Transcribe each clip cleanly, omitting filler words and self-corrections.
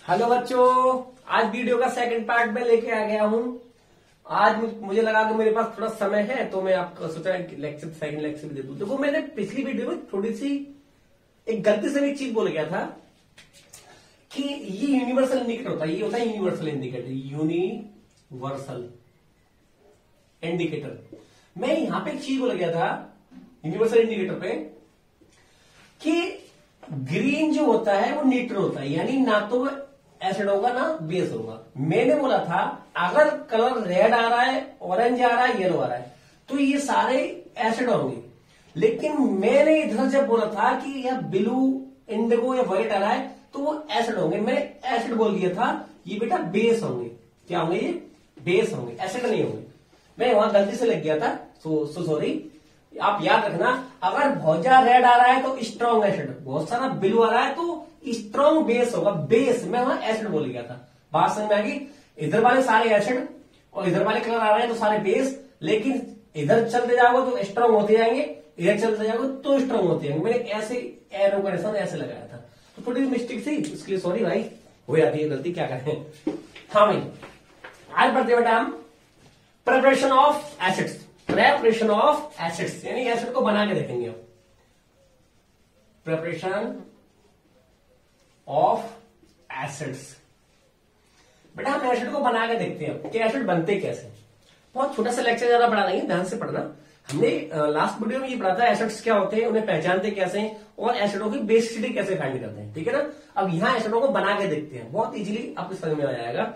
Hello बच्चों, आज video का सेकंड पार्ट में लेके आ गया हूं। आज मुझे लगा कि मेरे पास थोड़ा समय है तो मैं आपको सोचा लेक्चर सेकंड लेक्चर भी दे दूं। देखो, मैंने पिछली वीडियो में थोड़ी सी एक गलती से एक चीज बोल गया था कि ये यूनिवर्सल इंडिकेटर होता है। ये होता है यूनिवर्सल इंडिकेटर, यूनिवर्सल इंडिकेटर। मैं यहां पे एक चीज बोल गया था यूनिवर्सल इंडिकेटर पे कि ग्रीन जो होता है वो न्यूट्रल होता है, यानी ना तो एसिड होगा ना बेस होगा। मैंने बोला था अगर कलर रेड आ रहा है, ऑरेंज आ रहा है, येलो आ रहा है तो ये सारे एसिड होंगे। लेकिन मैंने इधर जब बोला था कि यह ब्लू, इंडिगो या व्हाइट आ रहा है तो वो एसिड होंगे। मैंने एसिड बोल दिया था, ये बेटा बेस होंगे। क्या होंगे? ये बेस होंगे, एसिड नहीं होंगे। मैं वहां गलती से लग गया था, सो सॉरी। आप याद रखना, अगर बहुत ज्यादा रेड आ रहा है तो स्ट्रॉन्ग एसिड, बहुत सारा ब्लू आ रहा है तो स्ट्रॉन्ग बेस होगा। बेस, मैं वहां एसिड बोल गया था। बात समझ में आ गई? इधर वाले सारे एसिड और इधर वाले कलर आ रहे हैं तो सारे बेस, लेकिन इधर चलते जाओगे तो स्ट्रॉन्ग होते जाएंगे, इधर चलते जाओगे तो स्ट्रॉन्ग होते जाएंगे। मैंने ऐसे एरो का निशान ऐसे लगाया था, तो थोड़ी मिस्टेक थी, उसके लिए सॉरी भाई, हो जाती है गलती, क्या करें। हाँ भाई, आज बढ़ते बेटा हम preparation of acids. Preparation of acids यानी एसिड को बना के देखेंगे हम। प्रिपरेशन ऑफ एसिड्स, बेटा हम एसिड को बना के देखते हैं कि एसिड बनते कैसे। बहुत छोटा सा लेक्चर, ज्यादा बड़ा नहीं, ध्यान से पढ़ना। हमने लास्ट वीडियो में ये पढ़ा था एसिड्स क्या होते हैं, उन्हें पहचानते कैसे हैं और एसिडों की बेसिसिटी कैसे फाइंड करते हैं, ठीक है ना। अब यहां एसिडों को बना के देखते हैं, बहुत इजीली आपको समझ में आ जाएगा।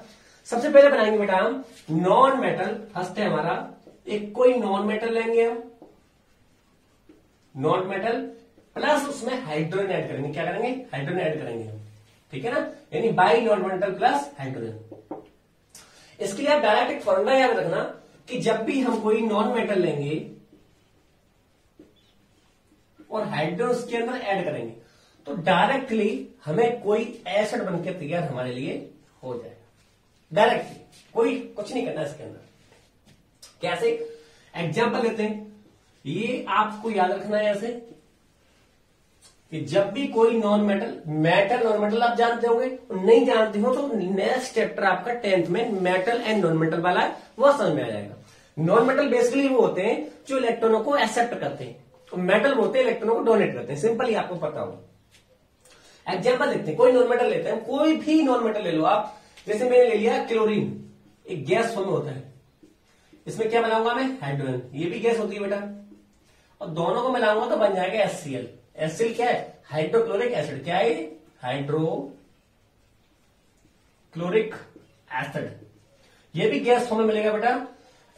सबसे पहले बनाएंगे बेटा हम नॉन मेटल। फर्स्ट है हमारा एक कोई नॉन मेटल लेंगे हम, नॉन मेटल प्लस उसमें हाइड्रोजन ऐड करेंगे। क्या करेंगे? हाइड्रोजन ऐड करेंगे हम, ठीक है ना। यानी by non metal plus hydrogen. इसके लिए आप डायरेक्ट एक फॉर्मूला याद रखना कि जब भी हम कोई नॉन मेटल लेंगे और हाइड्रोजन उसके अंदर ऐड करेंगे तो डायरेक्टली हमें कोई एसिड बनकर तैयार हमारे लिए हो जाएगा। डायरेक्टली, कोई कुछ नहीं करना इसके अंदर। कैसे? एग्जाम्पल लेते हैं, ये आपको याद रखना है ऐसे कि जब भी कोई नॉन मेटल, नॉन मेटल आप जानते होंगे, नहीं जानते हो तो नेक्स्ट चैप्टर आपका 10th में मेटल एंड नॉन मेटल वाला है, वह समझ में आ जाएगा। नॉन मेटल बेसिकली वो होते हैं जो इलेक्ट्रॉनों को एक्सेप्ट करते हैं, तो मेटल होते हैं इलेक्ट्रॉनों को डोनेट करते हैं। सिंपल ही आपको पता होगा। एग्जाम्पल देखते हैं, कोई नॉन मेटल लेते हैं, कोई भी नॉन मेटल ले लो आप। जैसे मैंने ले लिया क्लोरीन, एक गैस फॉर्म में होता है। इसमें क्या मिलाऊंगा मैं? हाइड्रोजन, ये भी गैस होती है बेटा, और दोनों को मिलाऊंगा तो बन जाएगा HCl। HCl क्या है? Hydrochloric acid. क्या है? Hydrochloric acid. ये भी गैस फॉर्म में मिलेगा बेटा।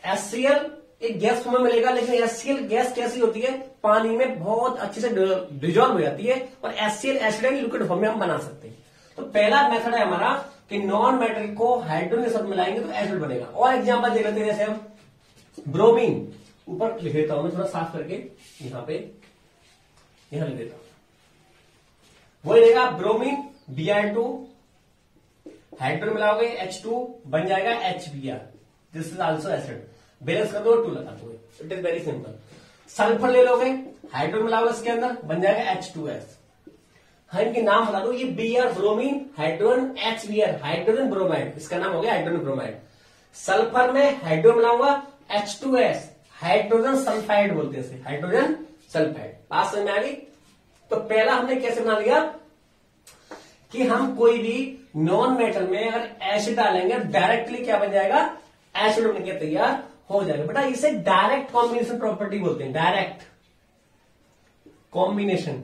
HCl एक गैस फॉर्म में मिलेगा, लेकिन HCl गैस कैसी होती है? पानी में बहुत अच्छे से डिजोल्व हो जाती है, और HCl acid and liquid form में हम बना सकते हैं। तो पहला मेथड है हमारा कि नॉन मेटल को हाइड्रोजन के साथ मिलाएंगे तो एसिड बनेगा। और एग्जांपल दे लेते हैं, जैसे हम ब्रोमीन, ऊपर लिख देता हूं मैं थोड़ा साफ करके, यहां लिख देता हूं, वही रहेगा ब्रोमीन Br2, हाइड्रोजन मिलाओगे H2 बन जाएगा HBr। This is also acid. Balance कर दो, 2 लगा दो, it is very simple. Sulphur ले लोगे, हाइड्रोजन मिलाओगे इसके अंदर, बन जाएगा H2S। हाँ, इनके नाम बता दो, ये Br bromine, hydrogen HBr, hydrogen bromide, इसका नाम हो गया हाइड्रोजन ब्रोमाइड। सल्फर में हाइड्रोजन मिलाऊंगा H2S, हाइड्रोजन सल्फाइड बोलते हैं इसे, हाइड्रोजन सल्फाइड। बात समझ में आ गई? तो पहला हमने कैसे बना लिया कि हम कोई भी नॉन मेटल में अगर एसिड डालेंगे डायरेक्टली क्या बन जाएगा? एसिड बनके तैयार हो जाएगा। बेटा इसे डायरेक्ट कॉम्बिनेशन प्रॉपर्टी बोलते हैं, डायरेक्ट कॉम्बिनेशन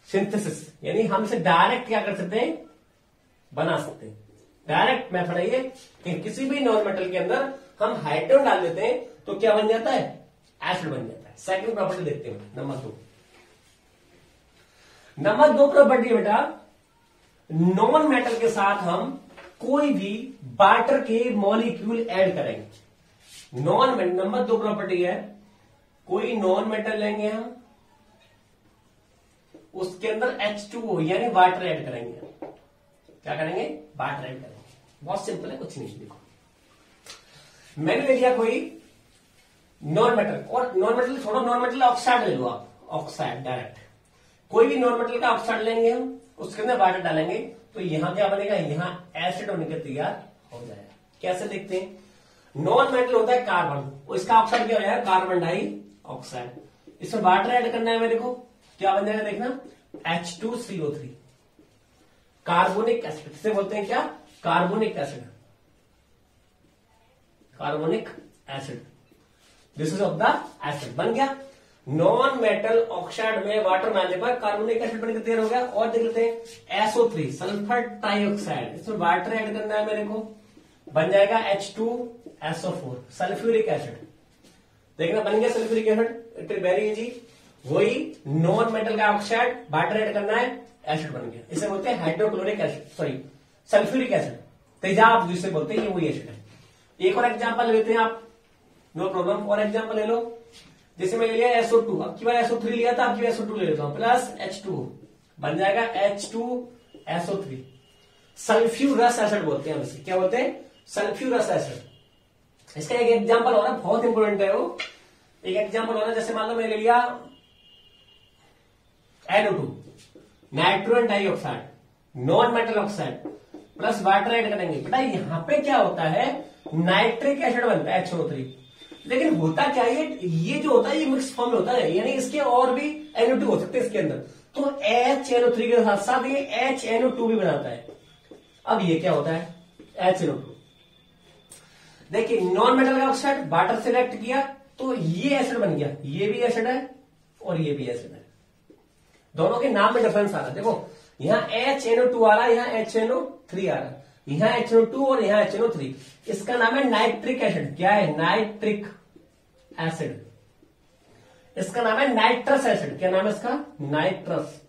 सिंथेसिस। यानी हम इसे डायरेक्ट क्या कर सकते हैं? बना सकते हैं। डायरेक्ट मेथड है ये कि किसी भी नॉन मेटल के अंदर हम हाइड्रोजन डाल देते हैं तो क्या बन जाता है? एसिड बन जाता है। सेकंड प्रॉपर्टी देखते हैं, नंबर 2। नंबर 2 प्रॉपर्टी है बेटा, नॉन मेटल के साथ हम कोई भी वाटर के मॉलिक्यूल ऐड करेंगे। नंबर 2 प्रॉपर्टी है, कोई नॉन मेटल लेंगे हम, उसके अंदर H2O यानी वाटर ऐड करेंगे। क्या करेंगे? वाटर ऐड करेंगे। बहुत सिंपल है, कुछ नहीं। देखो, मैंने ले लिया कोई नॉन मेटल, और नॉन मेटल छोड़ो, नॉन मेटल ऑक्साइड ले लो आप, ऑक्साइड डायरेक्ट। कोई भी नॉन मेटल का ऑक्साइड लेंगे हम, उसके अंदर वाटर डालेंगे तो यहां क्या बनेगा, यहां एसिड होने के तैयार हो जाएगा। कैसे देखते हैं, नॉन मेटल होता है कार्बन, इसका ऑक्साइड क्या हो जाएगा, कार्बन डाई ऑक्साइड। इसमें वाटर ऐड करना है मेरे को, क्या बन जाएगा देखना, H2CO3 कार्बोनिक एसिड। इसे बोलते हैं क्या, carbonic acid, carbonic acid. This is of the acid, बन गया। नॉन मेटल ऑक्साइड में वाटर मिलाने पर कार्बोनिक एसिड बनकर तैयार हो गया। और देख लेते हैं SO3 सल्फर ट्राइऑक्साइड, इसमें वाटर ऐड करना है मेरे को, बन जाएगा H2SO4 सल्फ्यूरिक एसिड। देखना बन गया sulphuric acid, it is very easy. वही नॉन मेटल का ऑक्साइड, वाटर ऐड करना है, एसिड बन गया। इसे बोलते हैं hydrochloric acid, sorry sulphuric acid, तेजाब जिसे बोलते हैं, ये वही एसिड है। एक और एग्जांपल लेते हैं आप, नो प्रॉब्लम। और एग्जांपल ले लो, जैसे मैं ले लिया SO2, अब की बार SO3 लिया था, अब की बार SO2 ले लेता हूं, प्लस H2 बन जाएगा H2SO3 सल्फ्यूरस एसिड बोलते हैं इसे, क्या बोलते हैं, सल्फ्यूरस एसिड। इसका एक एग्जांपल हो रहा है, बहुत इंपॉर्टेंट है वो। एक एग्जांपल हो रहा है, जैसे मान लो मैं ले लिया NO2 nitrogen dioxide, non metal oxide, plus water add करेंगे। बेटा यहां पे क्या होता है, नाइट्रिक एसिड बनता है HNO3। लेकिन होता क्या है, ये जो होता है ये मिक्स फॉर्म में होता है, यानी इसके और भी NO2 हो सकते हैं इसके अंदर, तो HNO3 के साथ साथ ये HNO2 भी बनाता है। अब ये क्या होता है, HNO2। देखिए नॉन मेटल का ऑक्साइड वाटर से रिएक्ट किया तो ये एसिड बन गया, ये भी एसिड है और ये भी एसिड है। दोनों के नाम में डिफरेंस आ रहा है। देखो यहां HNO2 आ रहा है, यहां HNO3 आ रहा है, यहां HNO2 और यहां HNO3। इसका नाम है नाइट्रिक एसिड। क्या है, नाइट्रिक एसिड। इसका नाम है नाइट्रस एसिड। क्या नाम है इसका, नाइट्रस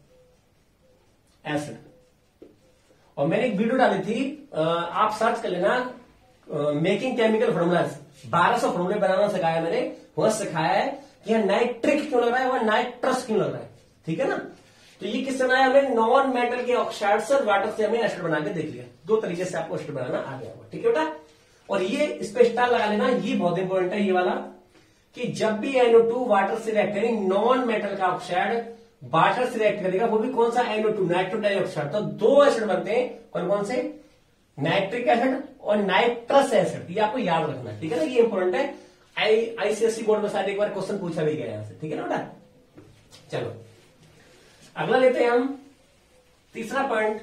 एसिड। और मैंने एक वीडियो डाली थी, आप सर्च कर लेना, मेकिंग केमिकल फॉर्मूलाज, 1200 फॉर्मूले बनाना सिखाया मैंने। वह सिखाया है कि यह नाइट्रिक क्यों लग रहा है, वह नाइट्रस क्यों लग रहा है, ठीक है ना। तो ये किससे बनाया, हमें नॉन मेटल के ऑक्साइड से वाटर से हमें एसिड बना के देख लिया। दो तरीके से आपको एसिड बनाना आ गया होगा, ठीक है बेटा। और ये इस पे स्टार लगा लेना, ये बहुत इंपॉर्टेंट है ये वाला, कि जब भी NO2 वाटर से रिएक्ट करें, नॉन मेटल का ऑक्साइड वाटर से रिएक्ट करेगा, वो भी कौन सा, NO2 नाइट्रोजन डाइऑक्साइड। तो दो एसिड बनते हैं, कौन कौन से, नाइट्रिक एसिड और नाइट्रस एसिड। ये आपको याद रखना है, ठीक है ना, ये इंपॉर्टेंट है। ICSE बोर्ड में शायद एक बार क्वेश्चन पूछा भी गया यहां से, ठीक है ना बेटा। चलो अगला लेते हैं हम, तीसरा पॉइंट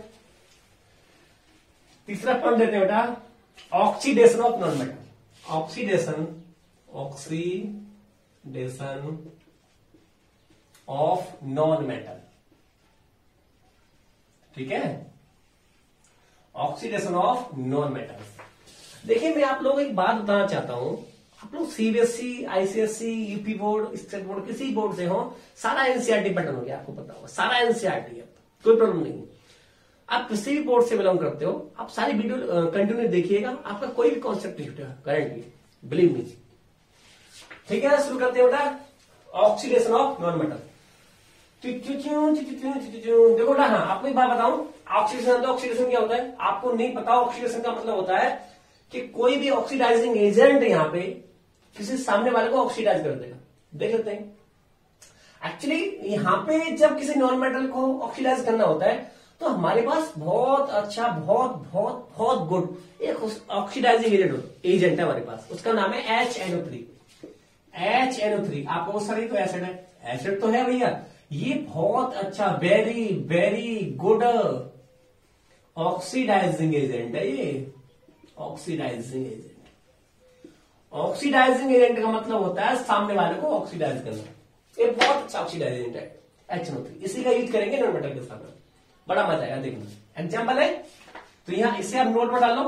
देते हैं बेटा, oxidation of non metal. Oxidation of non metal, ठीक है, ऑक्सीडेशन ऑफ नॉन मेटल। देखिए मैं आप लोगों को एक बात बताना चाहता हूं, आप लोग CBSE, ICSE, UP board, state board, किसी बोर्ड से हो, सारा NCERT पैटर्न हो गया, आपको पता होगा, सारा NCERT है, कोई प्रॉब्लम नहीं। आप किसी भी बोर्ड से बिलोंग करते हो, आप सारी वीडियो कंटिन्यू देखिएगा, आपका कोई भी कॉन्सेप्ट नहीं छूटेगा करेंटली, बिलीव मी, ठीक है। शुरू करते हैं बेटा, ऑक्सीडेशन ऑफ नॉन मेटल। देखो बेटा, हाँ आपको एक बात बताऊं, ऑक्सीडेशन क्या होता है, आपको नहीं पता। ऑक्सीडेशन का मतलब होता है कि कोई भी ऑक्सीडाइजिंग एजेंट यहां पे किसी सामने वाले को ऑक्सीडाइज कर देगा। देख लेते हैं। एक्चुअली यहां पे जब किसी नॉन मेटल को ऑक्सीडाइज करना होता है तो हमारे पास बहुत अच्छा, बहुत गुड एक ऑक्सीडाइजिंग एजेंट है हमारे पास, उसका नाम है HNO3। HNO3 आपको सारी तो एसिड है, एसिड तो है भैया, ये बहुत अच्छा, वेरी गुड ऑक्सीडाइजिंग एजेंट है। ये ऑक्सीडाइजिंग एजेंट का मतलब होता है सामने वाले को ऑक्सीडाइज करना। ये बहुत अच्छा ऑक्सीडाइज एजेंट है HNO3, इसी का यूज करेंगे नॉन मेटल के साथ, बड़ा मजा आएगा देखना। एग्जांपल है तो यहां इसे आप नोट में डालो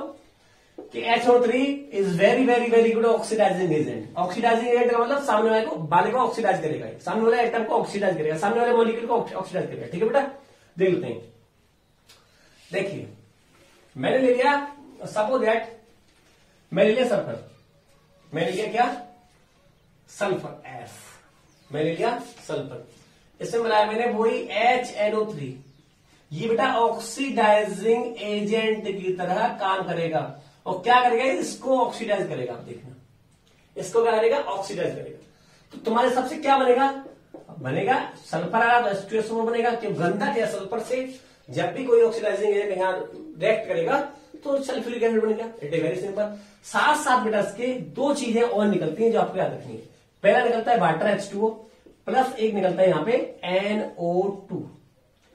कि HNO3 is very good oxidising agent. Oxidising agent का मतलब सामने वाले को ऑक्सीडाइज करेगा, सामने वाले एटम को ऑक्सीडाइज करेगा, सामने वाले मॉलिक्यूल को ऑक्सीडाइज करेगा, ठीक है बेटा। देख लेते हैं। देखिए मैंने ले लिया, सपोज दैट मैंने लिया सल्फर, मैंने लिया क्या, सल्फर F, मैंने लिया सल्फर, इसमें मिलाया मैंने वही HNO3। ये बेटा ऑक्सीडाइजिंग एजेंट की तरह काम करेगा और क्या करेगा, इसको ऑक्सीडाइज करेगा। आप देखना, इसको क्या करेगा, ऑक्सीडाइज करेगा। तो तुम्हारे सबसे क्या बनेगा, बनेगा, सल्फर आया तो H2SO4 बनेगा। क्यों? गंदा क्या, सल्फर से जब भी कोई ऑक्सीडाइजिंग एजेंट यहाँ रिएक्ट करेगा तो सल्फ्यूरिक एसिड बनेगा। It is very simple. साथ साथ बेटा इसके दो चीजें और निकलती हैं जो आपको याद रखनी है। पहला निकलता है वाटर H2O प्लस एक निकलता है यहाँ पे NO2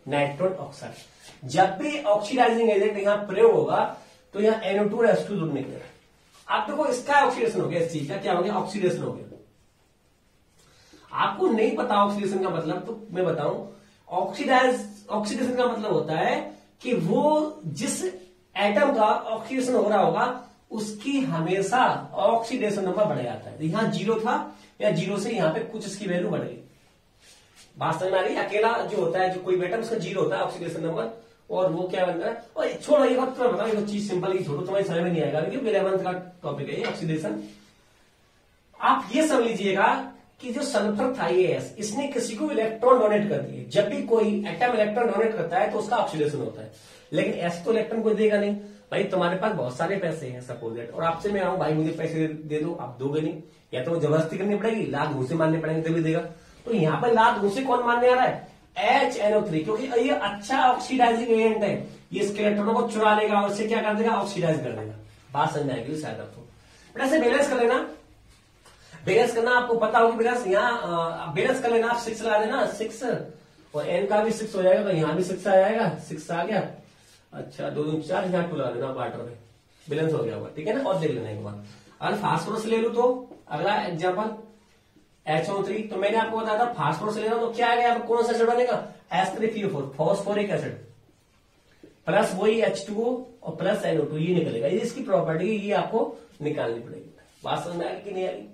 नाइट्रोजन ऑक्साइड। जब भी ऑक्सीडाइजिंग एजेंट यहाँ प्रयोग होगा तो यहाँ NO2 और H2 दूर निकलेगा। आप देखो इसका ऑक्सीडेशन हो गया, इस चीज का क्या हो गया, ऑक्सीडेशन हो गया। आपको नहीं पता ऑक्सीडेशन का मतलब, तो मैं बताऊं, ऑक्सीडेशन का मतलब होता है कि वो जिस एटम का ऑक्सीडेशन हो रहा होगा उसकी हमेशा ऑक्सीडेशन नंबर बढ़ जाता है। यहां 0 था या 0 से यहां पे कुछ इसकी वैल्यू बढ़ गई। बात समझ में आ रही है? अकेला जो होता है, जो कोई एटम उसका 0 होता है ऑक्सीडेशन नंबर, और वो क्या बन रहा है। और छोड़ो ये बात तुम्हें बताओ, चीज सिंपल की छोड़ो, तुम्हारी समझ में नहीं आएगा क्योंकि 11th का टॉपिक है ये ऑक्सीडेशन। आप ये समझ लीजिएगा कि जो सल्फर था ये एस, इसने किसी को इलेक्ट्रॉन डोनेट कर दिए। जब भी कोई एटम इलेक्ट्रॉन डोनेट करता है तो उसका ऑक्सीडेशन होता है, लेकिन एस तो इलेक्ट्रॉन को देगा नहीं। भाई तुम्हारे पास बहुत सारे पैसे हैं सपोज, और आपसे मैं आऊं भाई मुझे पैसे दे दो, आप दोगे नहीं, या तो जबरदस्ती करनी पड़ेगी, लाख घूसे मारने पड़ेंगे तभी देगा। तो यहाँ पर लाख घूसे कौन मारने आ रहा है, HNO3, क्योंकि ये अच्छा ऑक्सीडाइजिंग एजेंट है। ये इसके इलेक्ट्रॉनों को चुरा लेगा और इससे क्या कर देगा, ऑक्सीडाइज कर देगा। बात समझ आएगी शायद आपको। बट ऐसे बैलेंस कर लेना, बैलेंस करना आपको पता होगी। बैलेंस यहाँ बैलेंस कर लेना, आप 6 लगा देना, 6 और n का भी 6 हो जाएगा, तो यहाँ भी 6 आ जाएगा, 6 आ गया। अच्छा 2 2 4 यहाँ 2 लगा देना वाटर में, बैलेंस हो गया होगा, ठीक है ना। और देख लेना एक बार, अगर फास्फोरस ले लू तो अगला एग्जाम्पल HO3, तो मैंने आपको बताया था फास्फोरस लेना तो क्या आ गया, कौन सा एसिड बनेगा, H3PO4 फॉस्फोरिक एसिड, प्लस वही H2O और प्लस NO2, ये निकलेगा। ये इसकी प्रॉपर्टी, ये आपको निकालनी पड़ेगी। बात समझ में आ गई कि नहीं आ गई?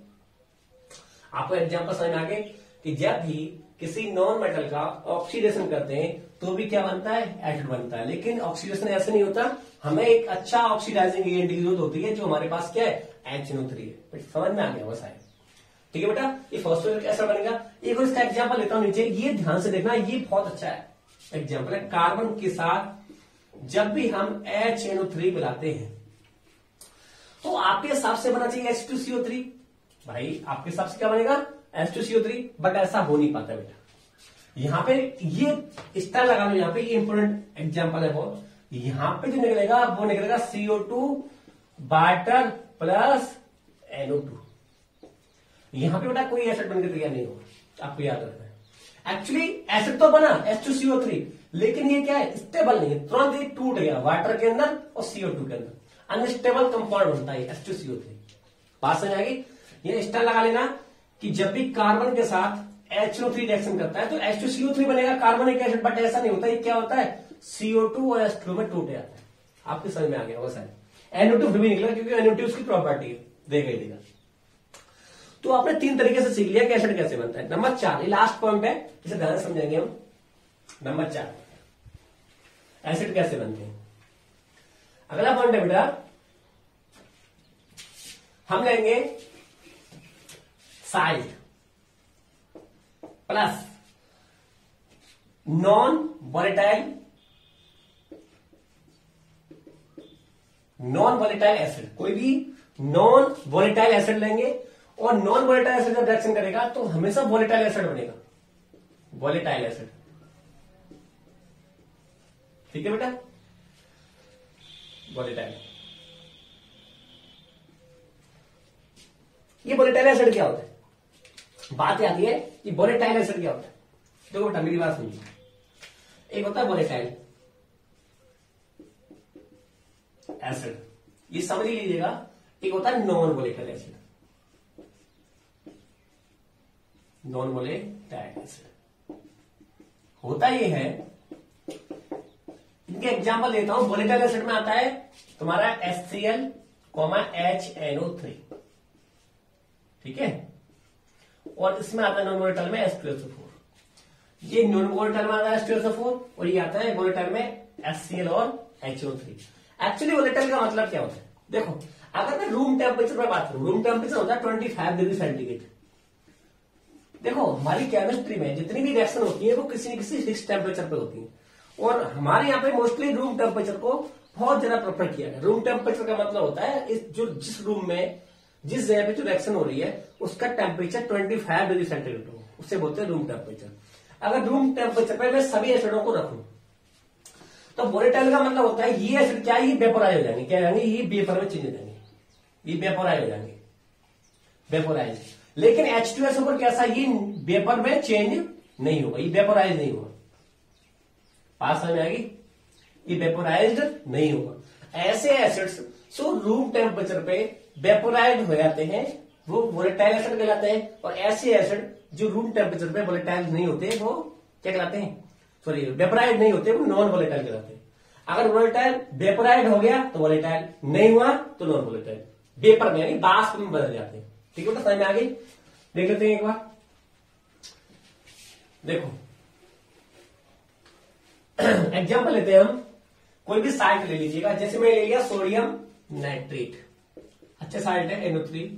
आपको एग्जाम्पल समझ में आ गए कि जब भी किसी नॉन मेटल का ऑक्सीडेशन करते हैं तो भी क्या बनता है, एसिड बनता है। लेकिन ऑक्सीडेशन ऐसे नहीं होता, हमें एक अच्छा ऑक्सीडाइजिंग एजेंट की जरूरत होती है जो हमारे पास क्या है, HNO3 है। समझ में आ गया बस आए, ठीक है बेटा। ये फॉस्फोरिक एसिड बनेगा। एक और इसका एग्जाम्पल लेता हूं नीचे, ये ध्यान से देखना, ये बहुत अच्छा है एग्जाम्पल है। कार्बन के साथ जब भी हम HNO3 मिलाते हैं तो आपके हिसाब से बना चाहिए H2CO3। भाई आपके हिसाब से क्या बनेगा, H2CO3, बट ऐसा हो नहीं पाता बेटा। यहां पे ये स्टार लगा लो, यहां पे ये इंपोर्टेंट एग्जांपल है बहुत। यहां पे जो निकलेगा वो निकलेगा CO2 वाटर प्लस NO2। यहां पे बेटा कोई एसिड बनकर तैयार नहीं होगा, आपको याद रखना है। एक्चुअली एसिड तो बना H2CO3, लेकिन ये क्या है, स्टेबल नहीं है, तुरंत ये टूट गया वाटर के अंदर और CO2 के अंदर, अनस्टेबल कंपाउंड बनता है H2CO3। बात समझ आएगी? ये स्टार लगा लेना कि जब भी कार्बन के साथ HNO3 रिएक्शन करता है तो H2CO3 बनेगा, कार्बनिक एसिड। बट ऐसा नहीं होता, ये क्या होता है, CO2 और H2 में टूट जाता है। आपके समझ में आ गया होगा शायद। NO2 भी निकला क्योंकि NO2 उसकी प्रॉपर्टी है, देगा ही देगा। तो आपने 3 तरीके से सीख लिया कि एसिड कैसे बनता है। नंबर 4, ये लास्ट पॉइंट है, इसे ध्यान से समझेंगे हम। नंबर 4, एसिड कैसे बनते हैं। अगला पॉइंट है बेटा, हम लेंगे side plus non volatile acid. कोई भी नॉन वोलेटाइल एसिड लेंगे और नॉन वोलेटाइल एसिड जब रिएक्शन करेगा तो हमेशा वोलेटाइल एसिड बनेगा, वोलेटाइल एसिड, ठीक है बेटा, वोलेटाइल। ये वोलेटाइल एसिड क्या होता है, बात आती है कि वोलेटाइल एसिड क्या होता है। देखो बेटा मेरी बात सुनिए, एक होता है वोलेटाइल एसिड, ये समझ लीजिएगा। एक होता है non volatile acid, non volatile acid होता ये है, इनके एग्जांपल देता हूं। वोलेटाइल एसिड में आता है तुम्हारा HCl, HNO3, ठीक है, और इसमें आता है नॉन वोलेटाइल में H2SO4। ये नॉन वोलेटाइल में आता है H2SO4 और ये आता है वोलेटाइल में HCl और HO3। एक्चुअली वोलेटाइल का मतलब क्या होता है, देखो अगर मैं रूम टेम्परेचर पर बात करूं, रूम टेम्परेचर होता है 25 डिग्री सेंटीग्रेड। देखो हमारी केमिस्ट्री में जितनी भी रिएक्शन होती है वो किसी न किसी फिक्स टेम्परेचर पे होती है, और हमारे यहाँ पे मोस्टली रूम टेम्परेचर को बहुत ज्यादा प्रेफर किया है। रूम टेम्परेचर का मतलब होता है जिस रूम में जिस जगह पे जो रिएक्शन हो रही है उसका टेम्परेचर 25 डिग्री सेंटीग्रेड हो, उससे बोलते हैं रूम टेम्परेचर। अगर रूम टेम्परेचर पे मैं सभी एसिडों को रखूं तो वोलेटाइल का मतलब होता है ये एसिड क्या है, ये वेपोराइज हो जाएंगे, क्या जाएंगे, ये वेपर में चेंज हो जाएंगे, ये वेपोराइज हो जाएंगे, वेपोराइज। लेकिन H2SO4 कैसा, ये वेपर में चेंज नहीं होगा, ये वेपोराइज नहीं होगा। पास समझ में आएगी, ये वेपोराइज्ड नहीं होगा। ऐसे एसिड्स जो रूम टेम्परेचर पे वेपोराइज हो जाते हैं वो वोलेटाइल एसिड कहलाते हैं, और ऐसे एसिड जो रूम टेम्परेचर पे वोलेटाइल नहीं होते वो क्या कहलाते हैं, सॉरी वेपोराइज नहीं होते, वो नॉन वोलेटाइल कहलाते हैं। अगर वोलेटाइल वेपोराइज हो गया तो वोलेटाइल, नहीं हुआ तो नॉन वोलेटाइल, वेपर में यानी वाष्प में बदल जाते हैं। ठीक है बेटा, समझ में आ गई। देख लेते हैं एक बार, देखो एग्जाम्पल लेते हैं हम, कोई भी साल्ट ले लीजिएगा, जैसे मैं ले लिया सोडियम नाइट्रेट, अच्छा साल्ट है NO3,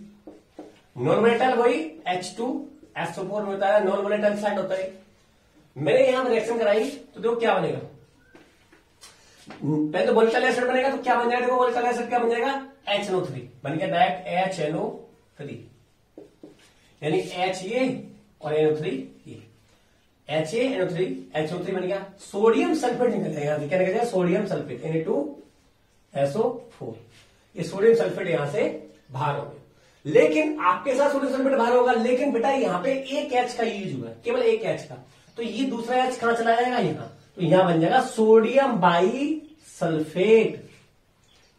नॉन वोलेटाइल वही H2SO4 में होता है, नॉन वोलेटाइल साल्ट होता है। मैंने यहां पर रिएक्शन कराई तो देखो क्या बनेगा, पहले तो वोलेटाइल एसिड बनेगा तो क्या बन जाएगा, देखो वोलेटाइल एसिड क्या बन जाएगा, HNO3 बन गया, डायरेक्ट HNO3, यानी H ये और NO3 ये, HNO3 बन गया। सोडियम सल्फेट निकल जाएगा, क्या निकल जाएगा, सोडियम सल्फेट Na2SO4, ये सोडियम सल्फेट यहां से बाहर हो गया। लेकिन आपके साथ सोडियम सल्फेट बाहर होगा, लेकिन बेटा यहाँ पे एक H का यूज हुआ है, केवल एक H का, तो ये दूसरा H कहां चला जाएगा, यहाँ, तो यहां बन जाएगा सोडियम बाई सल्फेट।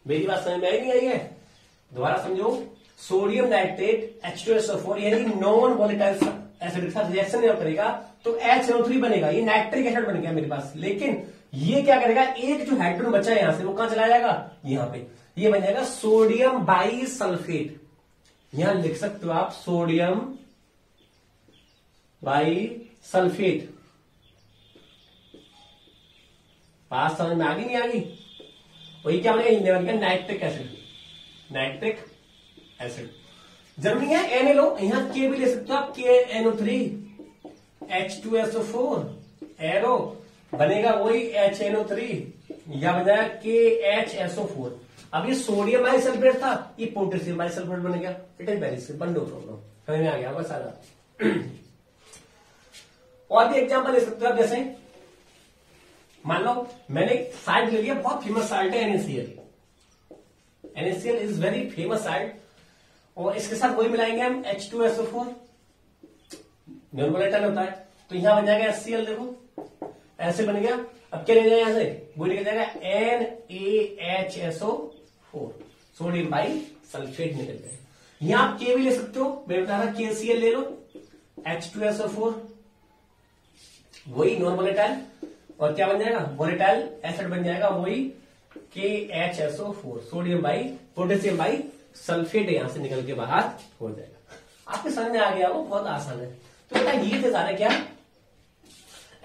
मेरी बात समझ में आई नहीं आई है, दोबारा समझो, सोडियम नाइट्रेट H2SO4 यानी नॉन वोलेटाइल एसिड के साथ रिएक्शन नहीं करेगा तो HNO3 बनेगा, ये नाइट्रिक एसिड बन गया मेरे पास। लेकिन ये क्या करेगा, एक जो हाइड्रोजन बचा है यहां से वो कहां चला जाएगा, यहां पे, ये बन जाएगा सोडियम बाई सल्फेट। यहां लिख सकते हो आप सोडियम बाई सल्फेट। बात समझ में आ गई नहीं आ गई, वही क्या बनेगा, बन गया नाइट्रिक एसिड, नाइट्रिक एसिड। जरूरी है Na लो, यहां के भी ले सकते हो आप, KNO3 H2SO4 एरो बनेगा वही HNO3, या बन जाएगा KHSO4। अब ये सोडियम बाई सल्फेट था, ये पोटेशियम बाई सल्फेट बन गया, it is very simple, no problem, समझ में आ गया होगा सारा। और भी एग्जांपल ले सकते हो आप, जैसे मान लो मैंने साल्ट ले लिया, बहुत फेमस साल्ट है NaCl, NaCl is very famous salt, और इसके साथ वही मिलाएंगे हम H2SO4, नॉन वोलेटाइल होता है, तो यहां बन जाएगा HCl, देखो ऐसे बन गया। अब क्या ले जाएगा यहां से, वो निकल जाएगा NaHSO4, सोडियम बाई सल्फेट निकल जाएगा। यहां आप के भी ले सकते हो, मैं बता रहा KCl ले लो, H2SO4 वही नॉन वोलेटाइल, और क्या बन जाएगा, वोलेटाइल एसिड बन जाएगा वही KHSO4, sodium by potassium by sulphate यहां से निकल के बाहर हो जाएगा। आपके समझ में आ गया, वो बहुत आसान है। तो बेटा ये थे सारे क्या,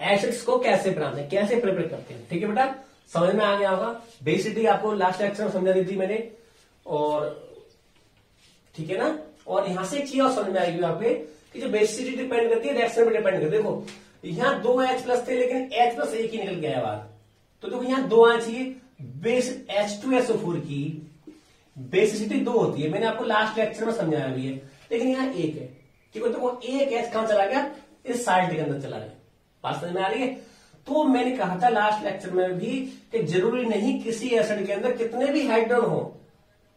एसिड्स को कैसे बनाते हैं, कैसे प्रिपेयर करते हैं। ठीक है बेटा, समझ में आ गया होगा। बेसिकली आपको लास्ट लेक्चर में समझा दी थी मैंने, और ठीक है ना। और यहां से एक चीज और समझ में आएगी आपके कि जो बेसिसिटी डिपेंड करती है रिएक्शन पर डिपेंड करती है। देखो यहां 2 H प्लस थे, लेकिन H प्लस एक ही निकल गया बाहर, तो देखो यहां 2 आना चाहिए। बेस H2SO4 की बेसिसिटी 2 होती है, मैंने आपको लास्ट लेक्चर में समझाया भी है, लेकिन यहां 1 है, ठीक है। देखो एक H कहां चला गया, इस साल्ट के अंदर चला गया। बात समझ में आ रही है। तो मैंने कहा था लास्ट लेक्चर में भी कि जरूरी नहीं किसी एसिड के अंदर कितने भी हाइड्रोजन हो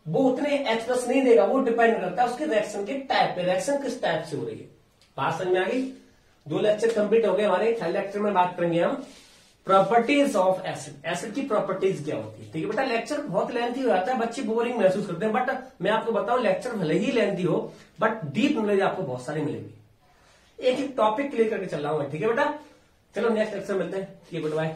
वो उतने H प्लस नहीं देगा, वो डिपेंड करता है उसके रिएक्शन के टाइप पे, रिएक्शन किस टाइप से हो रही है। बात समझ में आ गई। 2 लेक्चर कंप्लीट हो गए हमारे। 3rd लेक्चर में बात करेंगे हम प्रॉपर्टीज ऑफ एसिड, एसिड की प्रॉपर्टीज क्या होती है। ठीक है बेटा, लेक्चर बहुत लेंथी हो जाता है, बच्चे बोरिंग महसूस करते हैं, बट मैं आपको बताऊं लेक्चर भले ही लेंथी हो बट डीप नॉलेज आपको बहुत सारी मिलेगी। एक एक टॉपिक क्लियर करके चल रहा हूं मैं, ठीक है बेटा। चलो नेक्स्ट लेक्चर मिलते हैं, ठीक है, गुड बाय।